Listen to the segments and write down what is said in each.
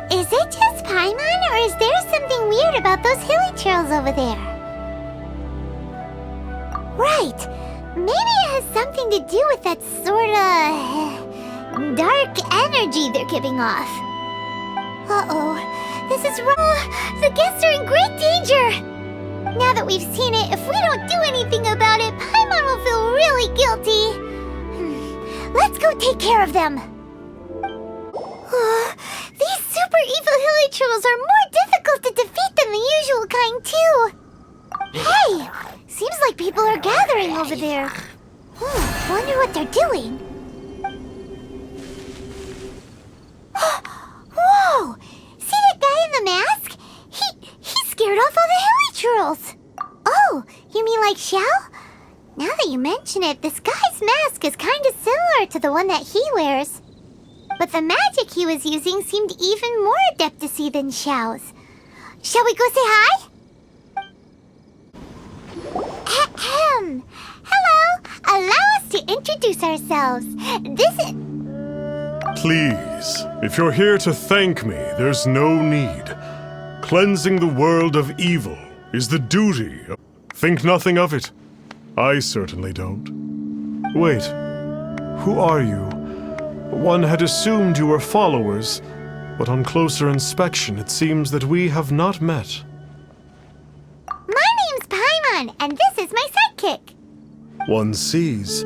Is it just Paimon, or is there something weird about those hilly trails over there? Right. Maybe it has something to do with that sorta dark energy they're giving off. Uh-oh. This is wrong. The guests are in great danger. Now that we've seen it, if we don't do anything about it, Paimon will feel really guilty. Let's go take care of them. These super evil hilly trolls are more difficult to defeat than the usual kind, too. Hey! Seems like people are gathering over there. Wonder what they're doing. Whoa! See that guy in the mask? He scared off all the hilly trolls. Oh, you mean like Xiao? Now that you mention it, this guy's mask is kinda similar to the one that he wears. But the magic he was using seemed even more adeptacy than Xiao's. Shall we go say hi? Ahem. Hello! Allow us to introduce ourselves. This is... Please, if you're here to thank me, there's no need. Cleansing the world of evil is the duty of... Think nothing of it. I certainly don't. Wait, who are you? One had assumed you were followers, but on closer inspection it seems that we have not met. My name's Paimon, and this is my sidekick. One sees.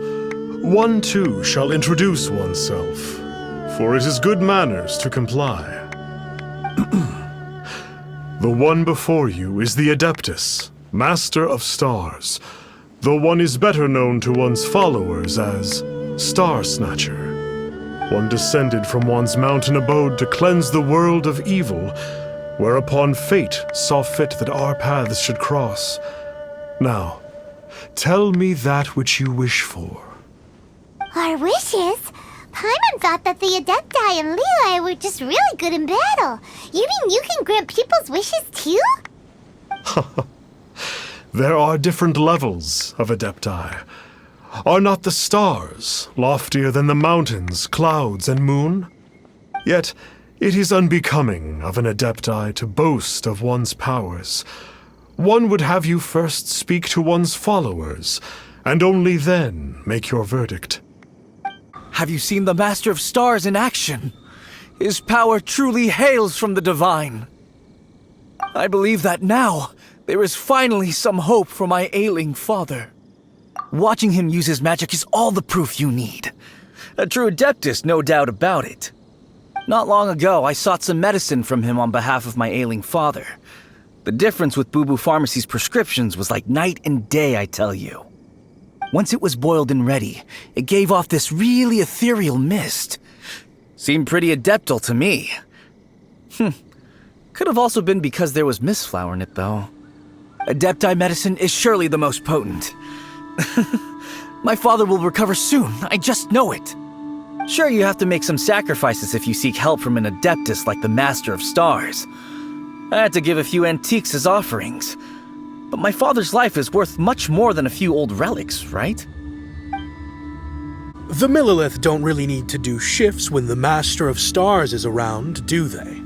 One too shall introduce oneself, for it is good manners to comply. The one before you is the Adeptus, Master of Stars. Though one is better known to one's followers as Star Snatcher. One descended from one's mountain abode to cleanse the world of evil, whereupon fate saw fit that our paths should cross. Now, tell me that which you wish for. Our wishes? Paimon thought that the Adepti and Leela were just really good in battle. You mean you can grant people's wishes too? There are different levels of Adepti. Are not the stars loftier than the mountains, clouds, and moon? Yet it is unbecoming of an Adepti to boast of one's powers. One would have you first speak to one's followers, and only then make your verdict. Have you seen the Master of Stars in action? His power truly hails from the divine. I believe that now there is finally some hope for my ailing father. Watching him use his magic is all the proof you need. A true Adeptus, no doubt about it. Not long ago, I sought some medicine from him on behalf of my ailing father. The difference with Boo Boo Pharmacy's prescriptions was like night and day, I tell you. Once it was boiled and ready, it gave off this really ethereal mist. Seemed pretty adeptal to me. Could have also been because there was mistflower in it, though. Adepti medicine is surely the most potent. My father will recover soon, I just know it. Sure, you have to make some sacrifices if you seek help from an Adeptus like the Master of Stars. I had to give a few antiques as offerings. But my father's life is worth much more than a few old relics, right? The Millilith don't really need to do shifts when the Master of Stars is around, do they?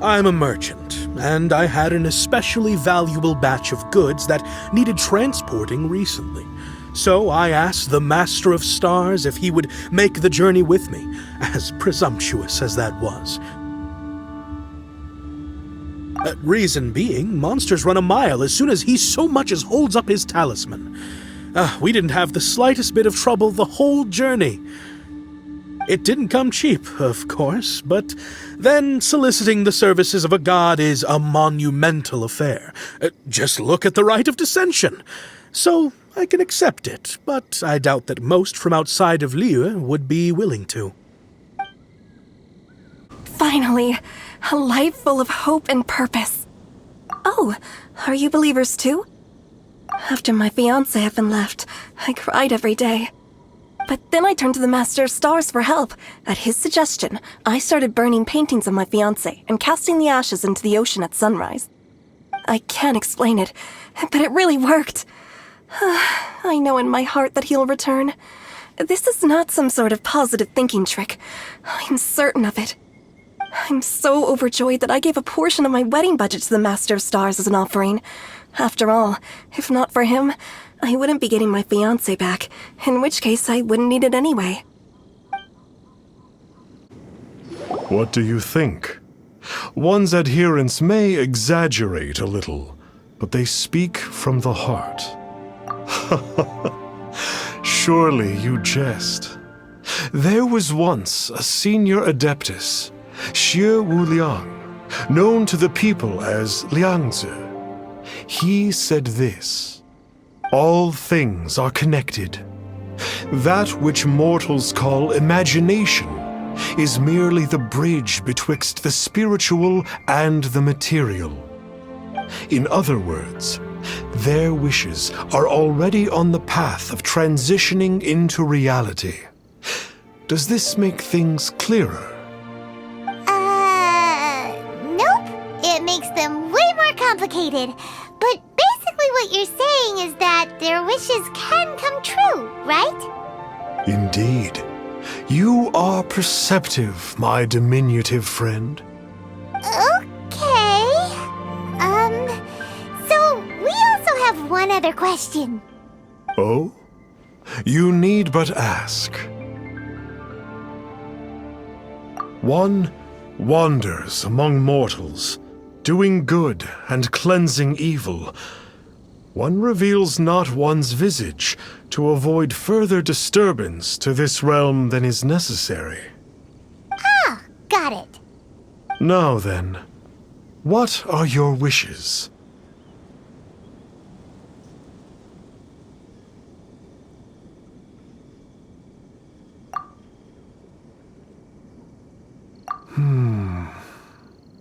I'm a merchant, and I had an especially valuable batch of goods that needed transporting recently. So I asked the Master of Stars if he would make the journey with me, as presumptuous as that was. Reason being, monsters run a mile as soon as he so much as holds up his talisman. We didn't have the slightest bit of trouble the whole journey. It didn't come cheap, of course, but then soliciting the services of a god is a monumental affair. Just look at the Rite of Dissension. So I can accept it, but I doubt that most from outside of Liyue would be willing to. Finally, a life full of hope and purpose. Oh, are you believers too? After my fiancé had been left, I cried every day. But then I turned to the Master of Stars for help. At his suggestion, I started burning paintings of my fiancé and casting the ashes into the ocean at sunrise. I can't explain it, but it really worked. I know in my heart that he'll return. This is not some sort of positive thinking trick. I'm certain of it. I'm so overjoyed that I gave a portion of my wedding budget to the Master of Stars as an offering. After all, if not for him, I wouldn't be getting my fiancé back, in which case I wouldn't need it anyway. What do you think? One's adherents may exaggerate a little, but they speak from the heart. Surely you jest. There was once a senior adeptus, Xie Wuliang, known to the people as Liangzi. He said this: all things are connected. That which mortals call imagination is merely the bridge betwixt the spiritual and the material. In other words, their wishes are already on the path of transitioning into reality. Does this make things clearer? Nope. It makes them way more complicated. But basically what you're saying is that their wishes can come true, right? Indeed. You are perceptive, my diminutive friend. Okay. So we also have one other question. Oh? You need but ask. One wanders among mortals, doing good and cleansing evil. One reveals not one's visage to avoid further disturbance to this realm than is necessary. Ah, got it. Now then, what are your wishes?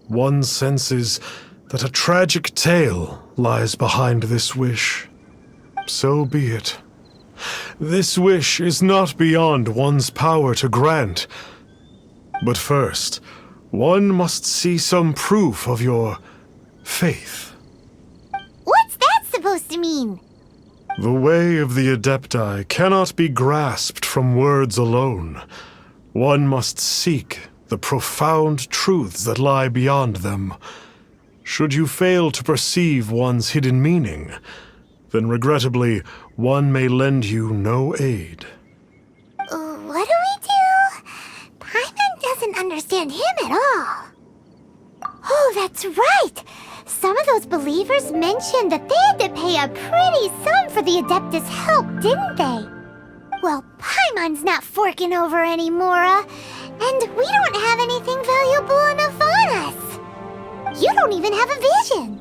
One senses that a tragic tale lies behind this wish. So be it. This wish is not beyond one's power to grant. But first, one must see some proof of your faith. What's that supposed to mean? The way of the Adepti cannot be grasped from words alone. One must seek the profound truths that lie beyond them. Should you fail to perceive one's hidden meaning, then regrettably, one may lend you no aid. What do we do? Paimon doesn't understand him at all. Oh, that's right! Some of those believers mentioned that they had to pay a pretty sum for the Adeptus' help, didn't they? Well, Paimon's not forking over anymore, and we don't have anything valuable enough on us. You don't even have a vision.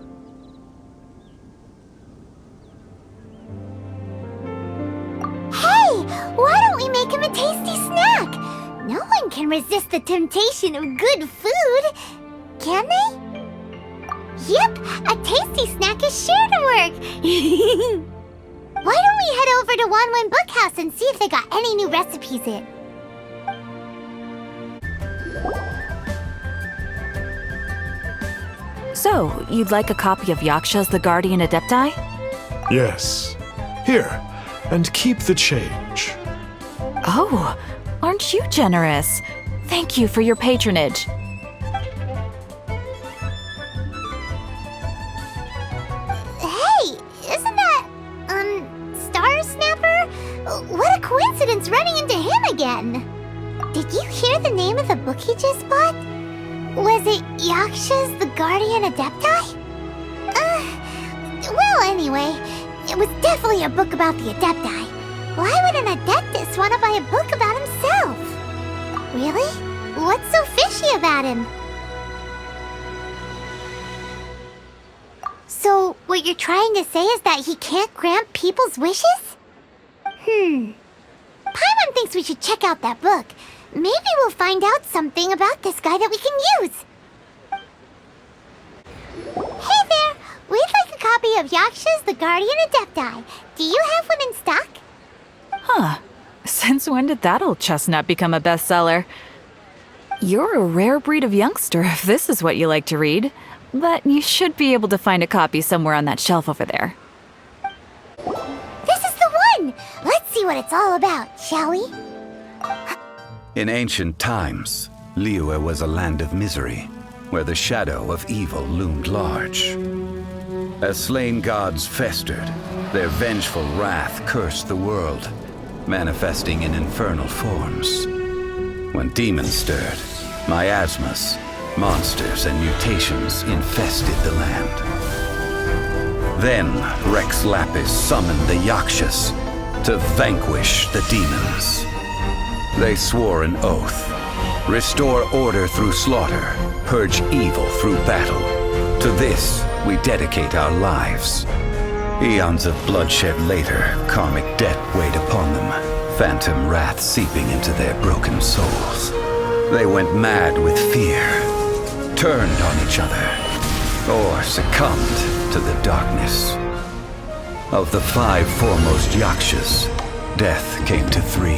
Hey, why don't we make him a tasty snack? No one can resist the temptation of good food, can they? Yep, a tasty snack is sure to work. Why don't we head over to Wanwen Bookhouse and see if they got any new recipes in? So, you'd like a copy of Yaksha's The Guardian Adepti? Yes. Here, and keep the change. Oh, aren't you generous? Thank you for your patronage. Hey, isn't that, Star Snapper? What a coincidence running into him again. Did you hear the name of the book he just bought? Was it Yaksha's The Guardian Adepti? Well, anyway, it was definitely a book about the Adepti. Why would an Adeptus want to buy a book about himself? Really? What's so fishy about him? So, what you're trying to say is that he can't grant people's wishes? Paimon thinks we should check out that book. Maybe we'll find out something about this guy that we can use. Hey there! We'd like a copy of Yaksha's The Guardian Adepti. Do you have one in stock? Huh. Since when did that old chestnut become a bestseller? You're a rare breed of youngster if this is what you like to read. But you should be able to find a copy somewhere on that shelf over there. This is the one! Let's see what it's all about, shall we? In ancient times, Liyue was a land of misery, where the shadow of evil loomed large. As slain gods festered, their vengeful wrath cursed the world, manifesting in infernal forms. When demons stirred, miasmas, monsters, and mutations infested the land. Then Rex Lapis summoned the Yakshas to vanquish the demons. They swore an oath: restore order through slaughter, purge evil through battle. To this, we dedicate our lives. Eons of bloodshed later, karmic debt weighed upon them, phantom wrath seeping into their broken souls. They went mad with fear, turned on each other, or succumbed to the darkness. Of the 5 foremost Yakshas, death came to 3,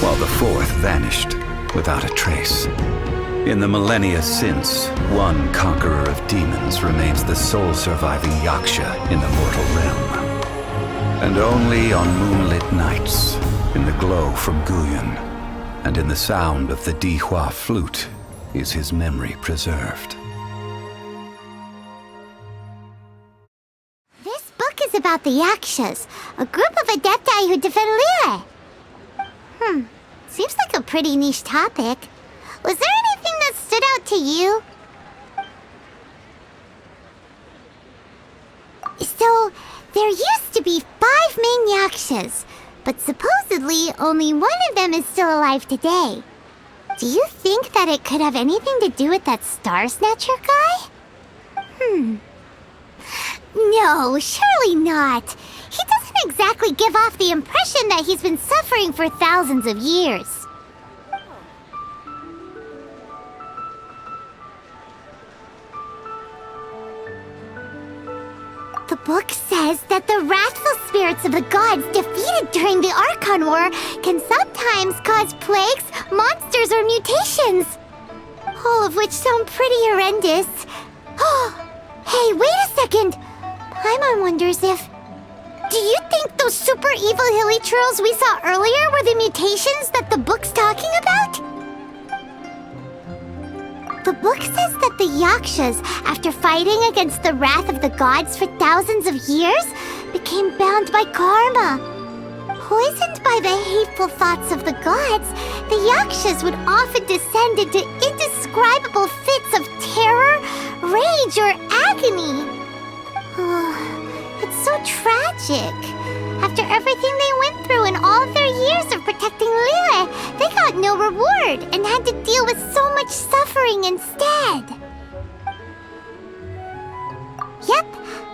while the 4th vanished without a trace. In the millennia since, one conqueror of demons remains the sole surviving Yaksha in the mortal realm. And only on moonlit nights, in the glow from Guyon, and in the sound of the Dihua flute, is his memory preserved. This book is about the Yakshas, a group of adepti who defend Liyue. Seems like a pretty niche topic. Was there anything that stood out to you? So, there used to be 5 main Yakshas, but supposedly only one of them is still alive today. Do you think that it could have anything to do with that Star Snatcher guy? No, surely not. He doesn't exactly give off the impression that he's been suffering for thousands of years. The book says that the wrathful spirits of the gods defeated during the Archon War can sometimes cause plagues, monsters, or mutations. All of which sound pretty horrendous. Hey, wait a second! Paimon wonders if... Do you think those super evil hilly churls we saw earlier were the mutations that the book's talking about? The book says that the Yakshas, after fighting against the wrath of the gods for thousands of years, became bound by karma. Poisoned by the hateful thoughts of the gods, the Yakshas would often descend into indescribable fits of terror, rage, or agony. It's so tragic. After everything they went through in all their years of protecting Liyue, they got no reward and had to deal with so much suffering instead. Yep,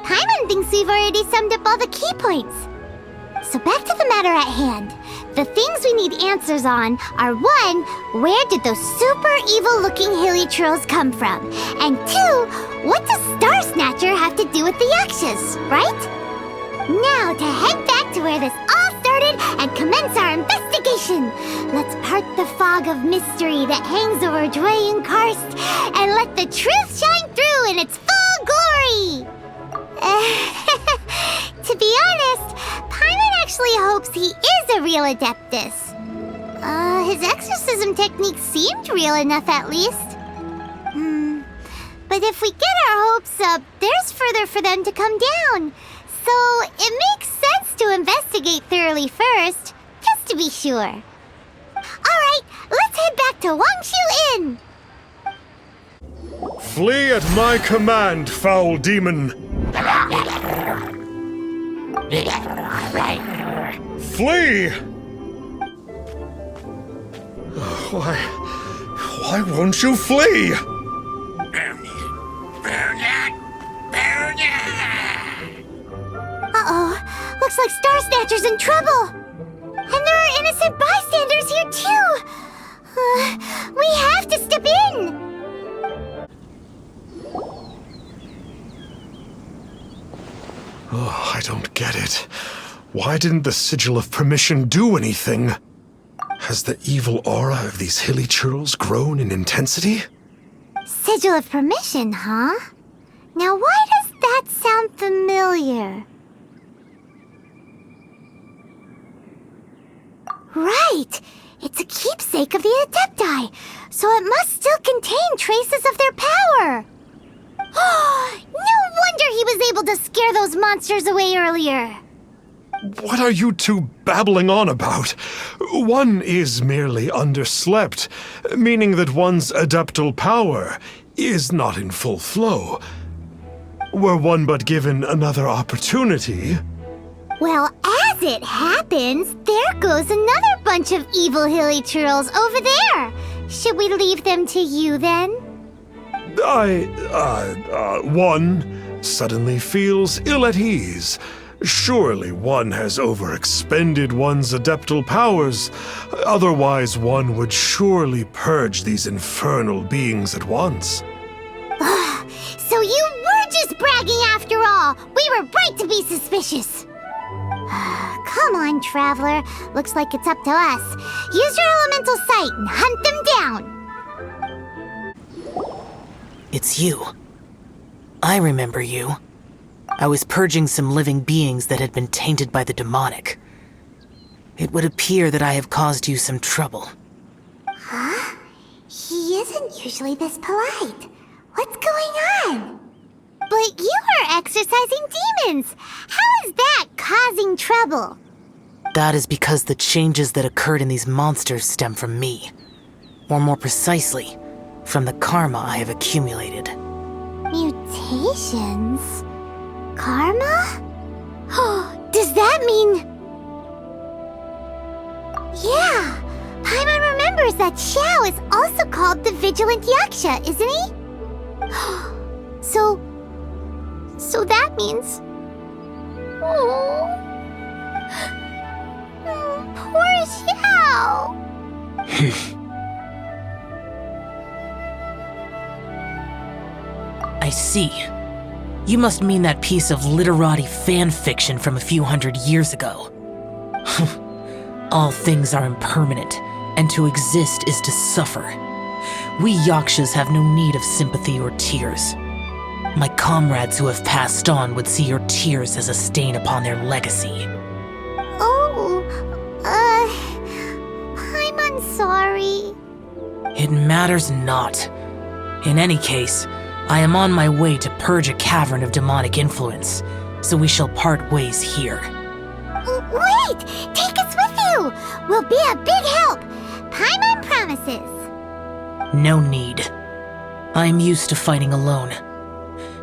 Paimon thinks we've already summed up all the key points. So back to the matter at hand. The things we need answers on are 1, where did those super evil-looking hilly trolls come from? And 2, what does Star Snatcher have to do with the Yakshas, right? Now to head back to where this all started and commence our investigation. Let's part the fog of mystery that hangs over Dwayne Karst and let the truth shine through in its full glory. To be honest, Paimon actually hopes he is a real Adeptus. His exorcism technique seemed real enough at least. But if we get our hopes up, there's further for them to come down. So it makes sense to investigate thoroughly first, just to be sure. Alright, let's head back to Wangshu Inn! Flee at my command, foul demon! Flee! Why won't you flee? Uh-oh, looks like Star Snatcher's in trouble! And there are innocent bystanders here too! We have to step in! Oh, I don't get it. Why didn't the Sigil of Permission do anything? Has the evil aura of these hilly churls grown in intensity? Sigil of Permission, huh? Now why does that sound familiar? Right! It's a keepsake of the Adepti, so it must still contain traces of their power. No wonder he was able to scare those monsters away earlier. What are you two babbling on about? One is merely underslept, meaning that one's adeptal power is not in full flow. Were one but given another opportunity... Well, as it happens, there goes another bunch of evil hilly churls over there. Should we leave them to you then? One suddenly feels ill at ease. Surely one has overexpended one's adeptal powers. Otherwise, one would surely purge these infernal beings at once. So you were just bragging after all. We were right to be suspicious. Come on, Traveler. Looks like it's up to us. Use your elemental sight and hunt them down. It's you. I remember you. I was purging some living beings that had been tainted by the demonic. It would appear that I have caused you some trouble. Huh? He isn't usually this polite. What's going on? But you are exorcising demons! How is that causing trouble? That is because the changes that occurred in these monsters stem from me. Or more precisely, from the karma I have accumulated. Mutations? Karma? Does that mean... Yeah! Paimon remembers that Xiao is also called the Vigilant Yaksha, isn't he? So that means... Oh... Poor Xiao! I see. You must mean that piece of literati fan fiction from a few hundred years ago. All things are impermanent, and to exist is to suffer. We Yakshas have no need of sympathy or tears. My comrades who have passed on would see your tears as a stain upon their legacy. Oh, I'm sorry. It matters not. In any case, I am on my way to purge a cavern of demonic influence, so we shall part ways here. Wait! Take us with you! We'll be a big help! Paimon promises! No need. I am used to fighting alone.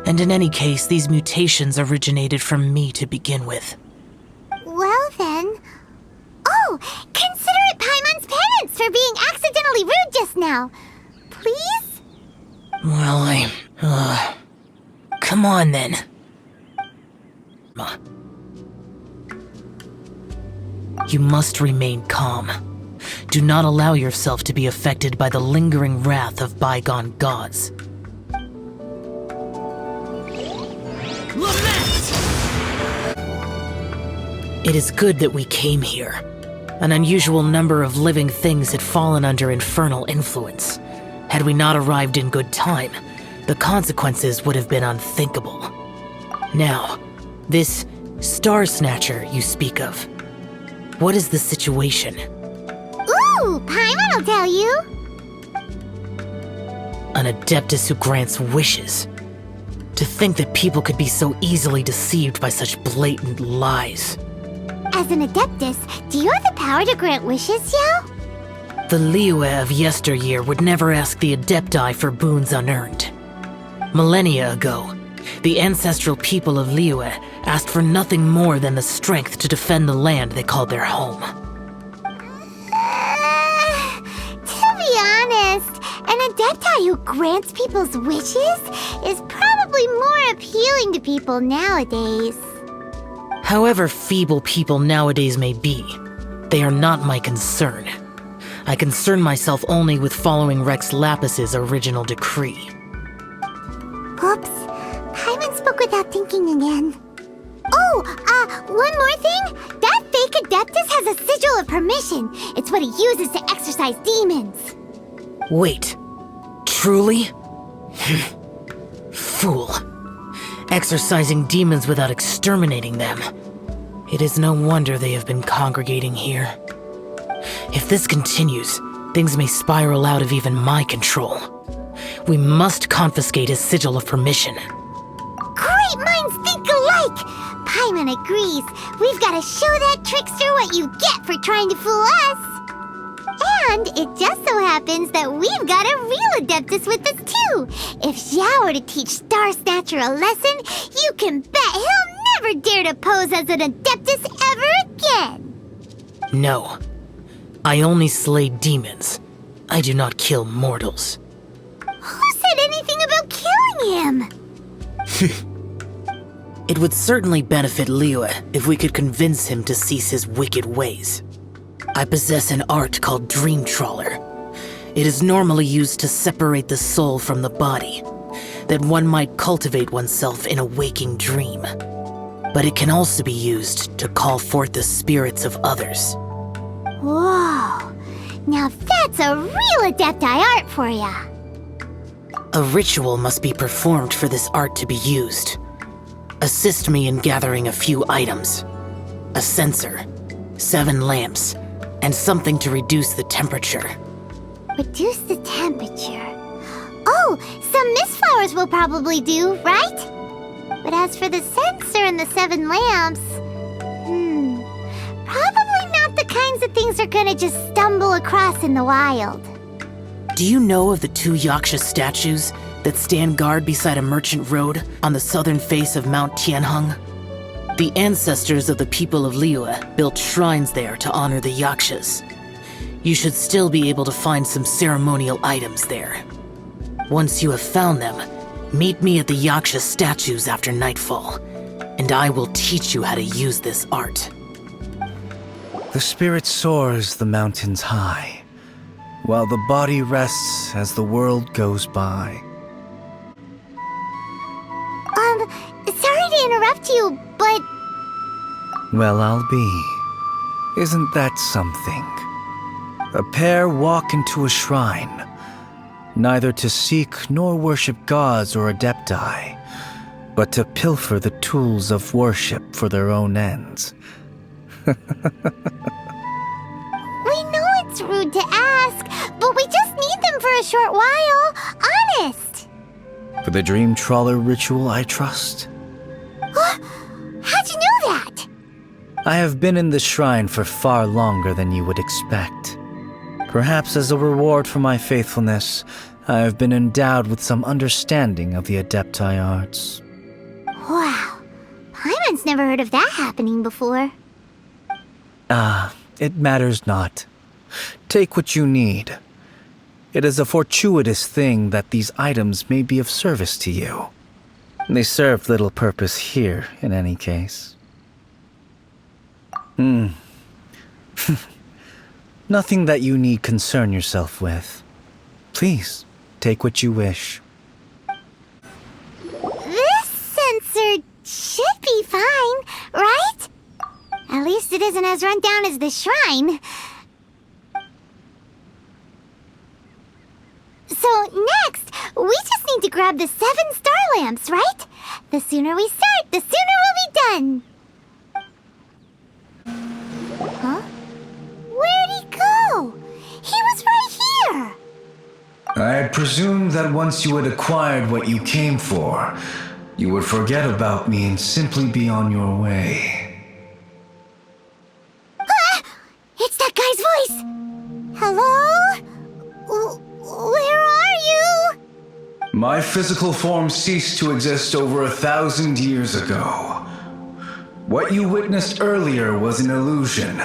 And in any case, these mutations originated from me to begin with. Well then... Oh! Consider it Paimon's penance for being accidentally rude just now! Please? Well, come on then. You must remain calm. Do not allow yourself to be affected by the lingering wrath of bygone gods. It is good that we came here. An unusual number of living things had fallen under infernal influence. Had we not arrived in good time, the consequences would have been unthinkable. Now, this Star Snatcher you speak of, what is the situation? Ooh, Paimon will tell you! An Adeptus who grants wishes. To think that people could be so easily deceived by such blatant lies. As an Adeptus, do you have the power to grant wishes, Xiao? The Liyue of yesteryear would never ask the Adepti for boons unearned. Millennia ago, the ancestral people of Liyue asked for nothing more than the strength to defend the land they called their home. To be honest, an Adepti who grants people's wishes is probably more appealing to people nowadays. However feeble people nowadays may be, they are not my concern. I concern myself only with following Rex Lapis's original decree. Oops. Paimon spoke without thinking again. Oh, one more thing. That fake Adeptus has a sigil of permission. It's what he uses to exorcise demons. Wait. Truly? Fool. Exorcising demons without exterminating them. It is no wonder they have been congregating here. If this continues, things may spiral out of even my control. We must confiscate his sigil of permission. Great minds think alike! Paimon agrees. We've got to show that trickster what you get for trying to fool us. And it just so happens that we've got a real Adeptus with us too. If Xiao were to teach Star Snatcher a lesson, you can bet he'll never dare to pose as an Adeptus ever again. No. I only slay demons. I do not kill mortals. Who said anything about killing him? It would certainly benefit Liyue if we could convince him to cease his wicked ways. I possess an art called Dream Trawler. It is normally used to separate the soul from the body, that one might cultivate oneself in a waking dream. But it can also be used to call forth the spirits of others. Whoa. Now that's a real Adepti art for ya. A ritual must be performed for this art to be used. Assist me in gathering a few items. A censer, 7 lamps, and something to reduce the temperature. Reduce the temperature. Oh, some mist flowers will probably do, right? But as for the censer and the 7 lamps... probably not the kinds of things they're gonna just stumble across in the wild. Do you know of the 2 Yaksha statues that stand guard beside a merchant road on the southern face of Mount Tianheng? The ancestors of the people of Liyue built shrines there to honor the Yakshas. You should still be able to find some ceremonial items there. Once you have found them, meet me at the Yaksha statues after nightfall, and I will teach you how to use this art. The spirit soars the mountains high, while the body rests as the world goes by. Sorry to interrupt you, but... Well, I'll be. Isn't that something? A pair walk into a shrine, neither to seek nor worship gods or adepti, but to pilfer the tools of worship for their own ends. We know it's rude to ask, but we just need them for a short while. Honest. For the Dream Trawler ritual, I trust. How'd you know that? I have been in the shrine for far longer than you would expect. Perhaps as a reward for my faithfulness, I have been endowed with some understanding of the Adepti arts. Wow. Paimon's never heard of that happening before. It matters not. Take what you need. It is a fortuitous thing that these items may be of service to you. They serve little purpose here, in any case. Nothing that you need concern yourself with. Please, take what you wish. This sensor should be fine, right? At least it isn't as run down as the shrine. So next, we just need to grab the 7 star lamps, right? The sooner we start, the sooner we'll be done. Huh? Where'd he go? He was right here. I had presumed that once you had acquired what you came for, you would forget about me and simply be on your way. It's that guy's voice. Hello? Where are you? My physical form ceased to exist over 1,000 years ago. What you witnessed earlier was an illusion,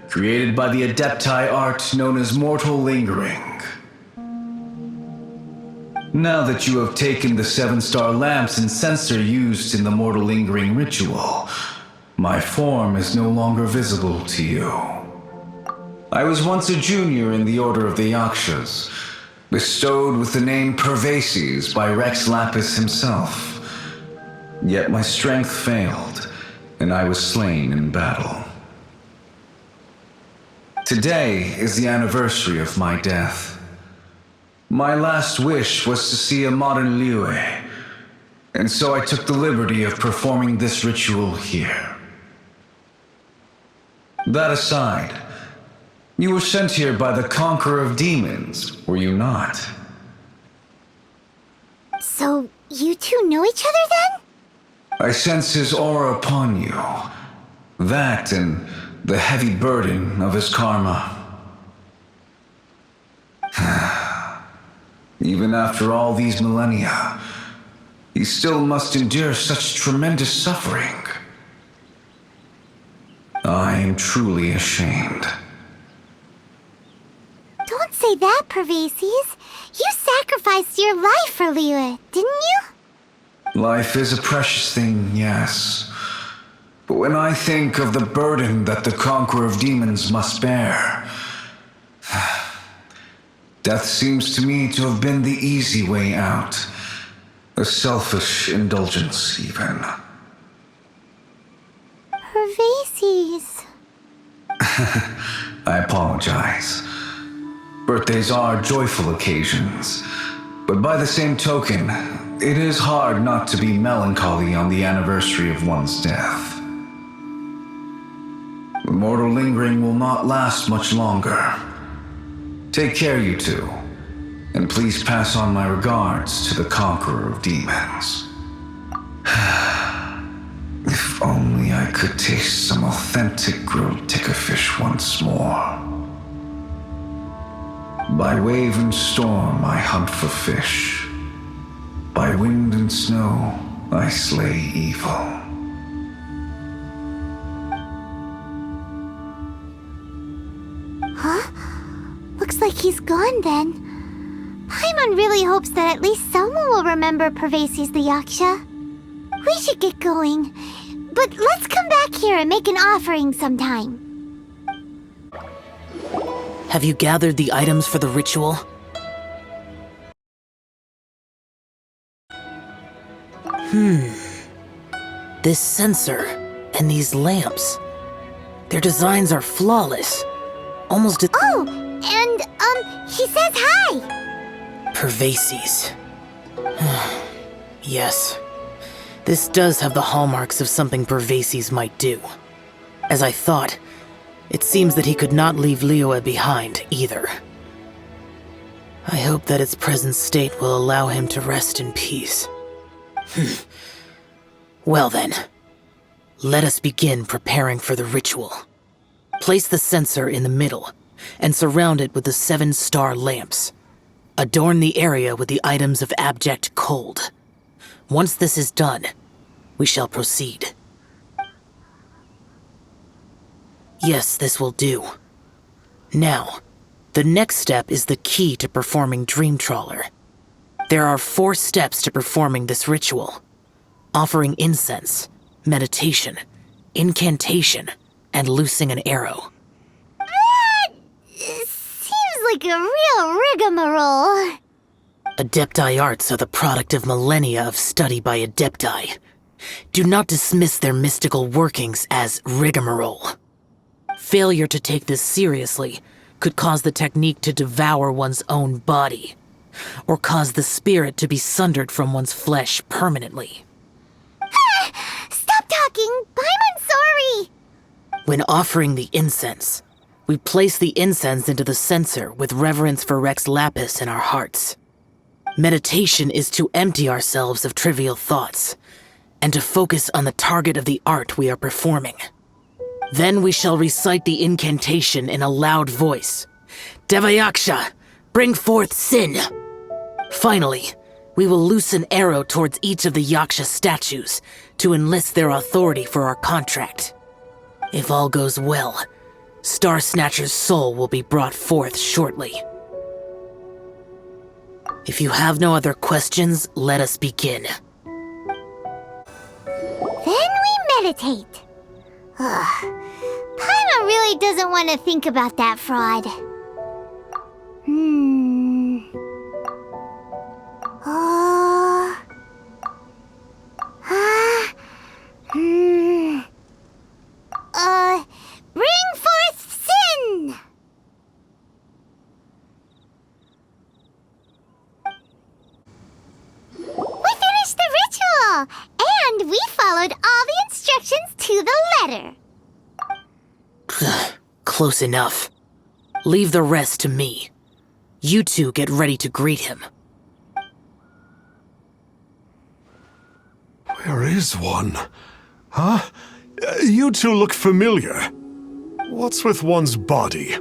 created by the Adepti art known as mortal lingering. Now that you have taken the 7 star lamps and censer used in the mortal lingering ritual, my form is no longer visible to you. I was once a junior in the Order of the Yakshas, bestowed with the name Pervases by Rex Lapis himself. Yet my strength failed, and I was slain in battle. Today is the anniversary of my death. My last wish was to see a modern Liyue, and so I took the liberty of performing this ritual here. That aside, You were sent here by the Conqueror of Demons, were you not? So, you two know each other then? I sense his aura upon you. That and the heavy burden of his karma. Even after all these millennia, he still must endure such tremendous suffering. I am truly ashamed. Don't say that, Pervases. You sacrificed your life for Liyue, didn't you? Life is a precious thing, yes. But when I think of the burden that the Conqueror of Demons must bear, death seems to me to have been the easy way out. A selfish indulgence, even. Pervases. I apologize. Birthdays are joyful occasions, but by the same token, it is hard not to be melancholy on the anniversary of one's death. The mortal lingering will not last much longer. Take care, you two, and please pass on my regards to the Conqueror of Demons. If only I could taste some authentic grilled ticker fish once more. By wave and storm I hunt for fish. By wind and snow I slay evil. Huh? Looks like he's gone then. Paimon really hopes that at least someone will remember Pervases the Yaksha. We should get going. But let's come back here and make an offering sometime. Have you gathered the items for the ritual? This censer and these lamps. Their designs are flawless. Almost a— Oh, and, he says hi! Pervases. Yes. This does have the hallmarks of something Pervases might do. As I thought, it seems that he could not leave Liyue behind, either. I hope that its present state will allow him to rest in peace. Well then, let us begin preparing for the ritual. Place the censer in the middle, and surround it with the 7-star lamps. Adorn the area with the items of abject cold. Once this is done, we shall proceed. Yes, this will do. Now, the next step is the key to performing Dream Trawler. There are 4 steps to performing this ritual: offering incense, meditation, incantation, and loosing an arrow. That seems like a real rigmarole. Adepti arts are the product of millennia of study by Adepti. Do not dismiss their mystical workings as rigmarole. Failure to take this seriously could cause the technique to devour one's own body, or cause the spirit to be sundered from one's flesh permanently. Stop talking! I'm sorry! When offering the incense, we place the incense into the censer with reverence for Rex Lapis in our hearts. Meditation is to empty ourselves of trivial thoughts, and to focus on the target of the art we are performing. Then we shall recite the incantation in a loud voice. Devayaksha, bring forth sin! Finally, we will loose an arrow towards each of the Yaksha statues to enlist their authority for our contract. If all goes well, Star Snatcher's soul will be brought forth shortly. If you have no other questions, let us begin. Then we meditate. Paimon really doesn't want to think about that fraud. Bring forth sin! We finished the ritual! And we followed all the instructions to the letter. Close enough. Leave the rest to me. You two get ready to greet him. Where is one? Huh? You two look familiar. What's with one's body?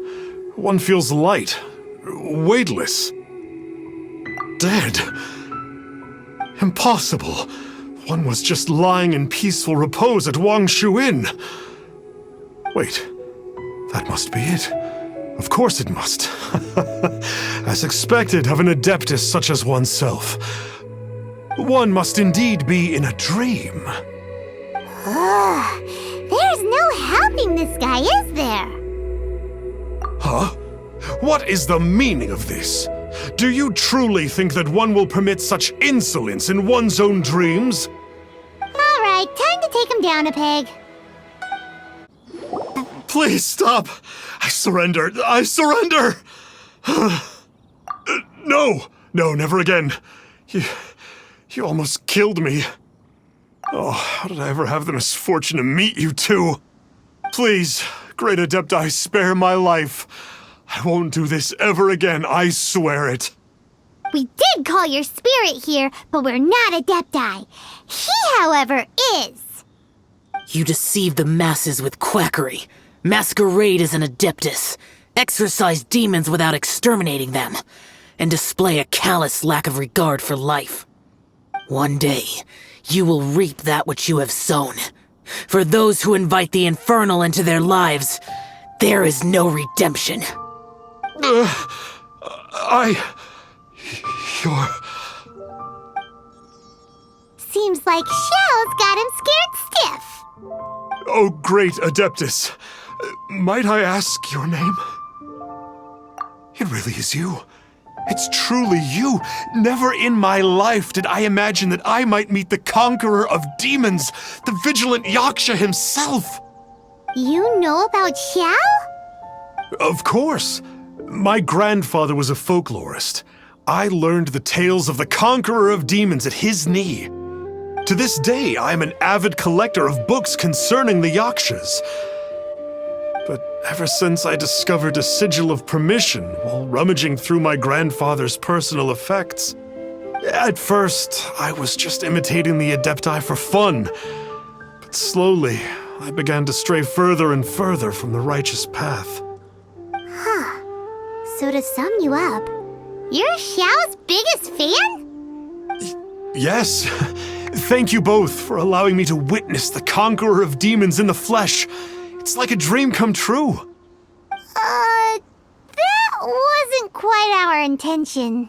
One feels light, weightless. Dead. Impossible. One was just lying in peaceful repose at Wangshu Inn. Wait, that must be it. Of course it must. As expected of an adeptus such as oneself. One must indeed be in a dream. There's no helping this guy, is there? Huh? What is the meaning of this? Do you truly think that one will permit such insolence in one's own dreams? Alright, time to take him down a peg. Please stop! I surrender! I surrender! No! No, never again. You almost killed me. Oh, how did I ever have the misfortune to meet you two? Please, great Adepti, spare my life. I won't do this ever again, I swear it. We did call your spirit here, but we're not Adepti. He, however, is. You deceive the masses with quackery, masquerade as an adeptus, exorcise demons without exterminating them, and display a callous lack of regard for life. One day, you will reap that which you have sown. For those who invite the infernal into their lives, there is no redemption. You're... Seems like Xiao's got him scared stiff. Oh, great Adeptus. Might I ask your name? It really is you. It's truly you. Never in my life did I imagine that I might meet the conqueror of demons, the vigilant Yaksha himself. You know about Xiao? Of course. My grandfather was a folklorist. I learned the tales of the conqueror of demons at his knee. To this day, I am an avid collector of books concerning the Yakshas. But ever since I discovered a sigil of permission while rummaging through my grandfather's personal effects, at first, I was just imitating the Adepti for fun. But slowly, I began to stray further and further from the righteous path. So to sum you up, you're Xiao's biggest fan? Yes. Thank you both for allowing me to witness the conqueror of demons in the flesh. It's like a dream come true. That wasn't quite our intention.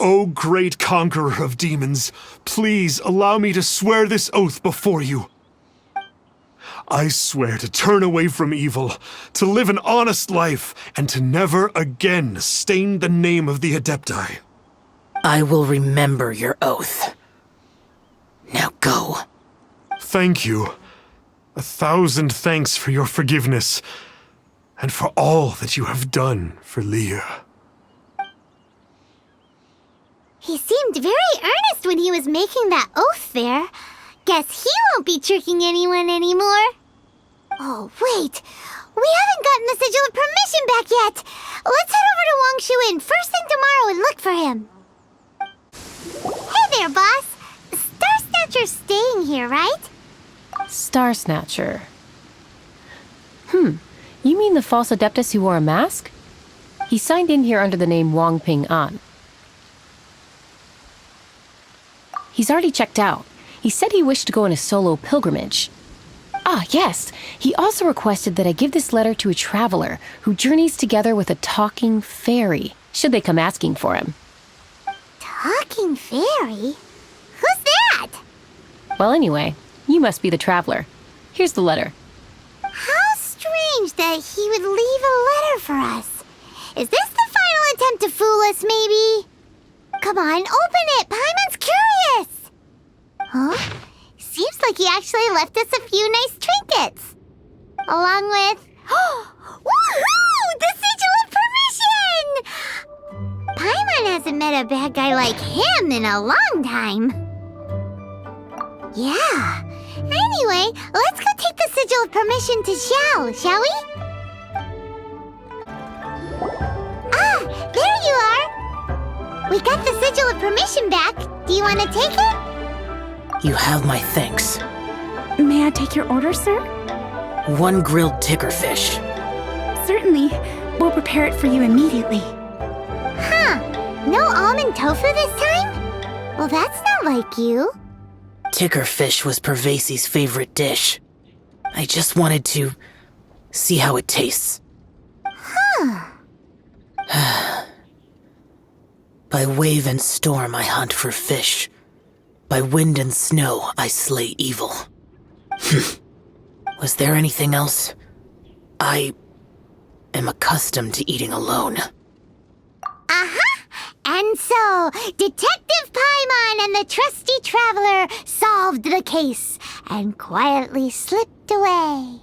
Oh, great conqueror of demons, please allow me to swear this oath before you. I swear to turn away from evil, to live an honest life, and to never again stain the name of the Adepti. I will remember your oath. Now go. Thank you. 1,000 thanks for your forgiveness, and for all that you have done for Leah. He seemed very earnest when he was making that oath there. Guess he won't be tricking anyone anymore. Oh, wait. We haven't gotten the sigil of permission back yet. Let's head over to Wangshu Inn first thing tomorrow and look for him. Hey there, boss. Star Snatcher's staying here, right? Star Snatcher. You mean the false adeptus who wore a mask? He signed in here under the name Wang Ping An. He's already checked out. He said he wished to go on a solo pilgrimage. Ah, yes. He also requested that I give this letter to a traveler who journeys together with a talking fairy, should they come asking for him. Talking fairy? Who's that? Well, anyway, you must be the traveler. Here's the letter. How strange that he would leave a letter for us. Is this the final attempt to fool us, maybe? Come on, open it! Paimon's curious! Huh? Seems like he actually left us a few nice trinkets. Along with... Woohoo! The sigil of permission! Paimon hasn't met a bad guy like him in a long time. Yeah. Anyway, let's go take the sigil of permission to Xiao, shall we? We got the sigil of permission back. Do you want to take it? You have my thanks. May I take your order, sir? 1 grilled tickerfish. Certainly. We'll prepare it for you immediately. Huh. No almond tofu this time? Well, that's not like you. Tickerfish was Pervasi's favorite dish. I just wanted to see how it tastes. Huh. By wave and storm I hunt for fish. By wind and snow I slay evil. Was there anything else? I am accustomed to eating alone. And so, Detective Paimon and the trusty traveler solved the case and quietly slipped away.